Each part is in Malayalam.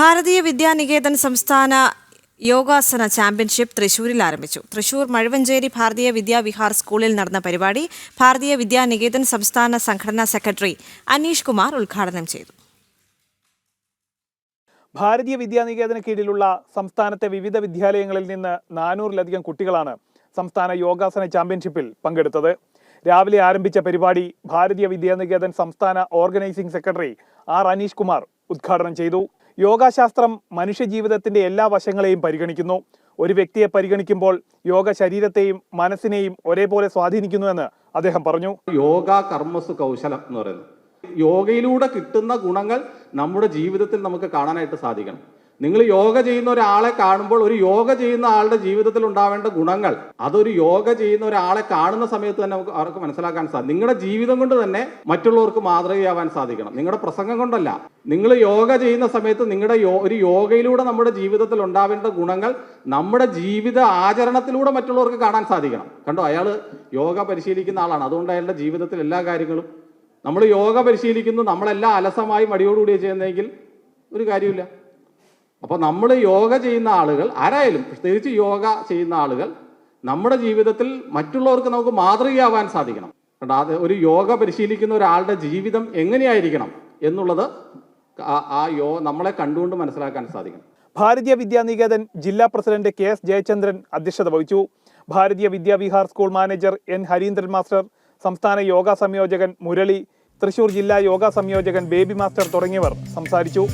ഭാരതീയ വിദ്യാനികേതൻ സംസ്ഥാന യോഗാസന ചാമ്പ്യൻഷിപ്പ് തൃശൂരിൽ ആരംഭിച്ചു. തൃശൂർ മഴുവഞ്ചേരി ഭാരതീയ വിദ്യാവിഹാർ സ്കൂളിൽ നടന്ന പരിപാടി ഭാരതീയ വിദ്യാനികേതൻ സംസ്ഥാന സംഘടനാ സെക്രട്ടറി അനീഷ് കുമാർ ഉദ്ഘാടനം ചെയ്തു. ഭാരതീയ വിദ്യാനികേതന് കീഴിലുള്ള സംസ്ഥാനത്തെ വിവിധ വിദ്യാലയങ്ങളിൽ നിന്ന് 400-ലധികം കുട്ടികളാണ് സംസ്ഥാന യോഗാസന ചാമ്പ്യൻഷിപ്പിൽ പങ്കെടുത്തത്. രാവിലെ ആരംഭിച്ച പരിപാടി ഭാരതീയ വിദ്യാനികേതൻ സംസ്ഥാന ഓർഗനൈസിംഗ് സെക്രട്ടറി അനീഷ് കുമാർ ഉദ്ഘാടനം ചെയ്തു. യോഗാശാസ്ത്രം മനുഷ്യജീവിതത്തിന്റെ എല്ലാ വശങ്ങളെയും പരിഗണിക്കുന്നു. ഒരു വ്യക്തിയെ പരിഗണിക്കുമ്പോൾ യോഗ ശരീരത്തെയും മനസ്സിനെയും ഒരേപോലെ സ്വാധീനിക്കുന്നുവെന്ന് അദ്ദേഹം പറഞ്ഞു. യോഗ കർമ്മസു കൗശലം എന്ന് പറയുന്നത് യോഗയിലൂടെ കിട്ടുന്ന ഗുണങ്ങൾ നമ്മുടെ ജീവിതത്തിൽ നമുക്ക് കാണാനായിട്ട് സാധിക്കണം. നിങ്ങൾ യോഗ ചെയ്യുന്ന ഒരാളെ കാണുമ്പോൾ ഒരു യോഗ ചെയ്യുന്ന ആളുടെ ജീവിതത്തിൽ ഉണ്ടാവേണ്ട ഗുണങ്ങൾ അതൊരു യോഗ ചെയ്യുന്ന ഒരാളെ കാണുന്ന സമയത്ത് തന്നെ നമുക്ക് അവർക്ക് മനസ്സിലാക്കാൻ സാധിക്കും. നിങ്ങളുടെ ജീവിതം കൊണ്ട് തന്നെ മറ്റുള്ളവർക്ക് മാതൃകയാവാൻ സാധിക്കണം. നിങ്ങളുടെ പ്രസംഗം കൊണ്ടല്ല. നിങ്ങൾ യോഗ ചെയ്യുന്ന സമയത്ത് നിങ്ങളുടെ ഒരു യോഗയിലൂടെ നമ്മുടെ ജീവിതത്തിൽ ഉണ്ടാവേണ്ട ഗുണങ്ങൾ നമ്മുടെ ജീവിത ആചരണത്തിലൂടെ മറ്റുള്ളവർക്ക് കാണാൻ സാധിക്കണം. കണ്ടോ, അയാൾ യോഗ പരിശീലിക്കുന്ന ആളാണ്. അതുകൊണ്ട് അയാളുടെ ജീവിതത്തിൽ എല്ലാ കാര്യങ്ങളും നമ്മൾ യോഗ പരിശീലിക്കുന്നു, നമ്മളെല്ലാം അലസമായി മടിയോടുകൂടി ചെയ്യുന്നതെങ്കിൽ ഒരു കാര്യമില്ല. അപ്പോൾ നമ്മൾ യോഗ ചെയ്യുന്ന ആളുകൾ ആരായാലും, പ്രത്യേകിച്ച് യോഗ ചെയ്യുന്ന ആളുകൾ നമ്മുടെ ജീവിതത്തിൽ മറ്റുള്ളവർക്ക് നമുക്ക് മാതൃകയാവാൻ സാധിക്കണം. അത് ഒരു യോഗ പരിശീലിക്കുന്ന ഒരാളുടെ ജീവിതം എങ്ങനെയായിരിക്കണം എന്നുള്ളത് നമ്മളെ കണ്ടുകൊണ്ട് മനസ്സിലാക്കാൻ സാധിക്കണം. ഭാരതീയ വിദ്യാനികേതൻ ജില്ലാ പ്രസിഡന്റ് KS ജയചന്ദ്രൻ അധ്യക്ഷത വഹിച്ചു. ഭാരതീയ Vidyavihar school manager N Harindran master, സംസ്ഥാന യോഗാ സംയോജകൻ മുരളി, തൃശൂർ ജില്ലാ യോഗാ സംയോജകൻ ബേബി മാസ്റ്റർ തുടങ്ങിയവർ സംസാരിച്ചു.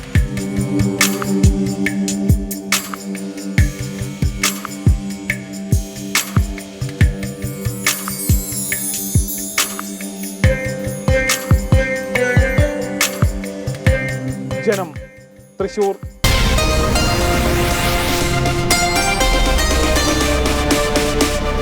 ജനം, തൃശൂർ.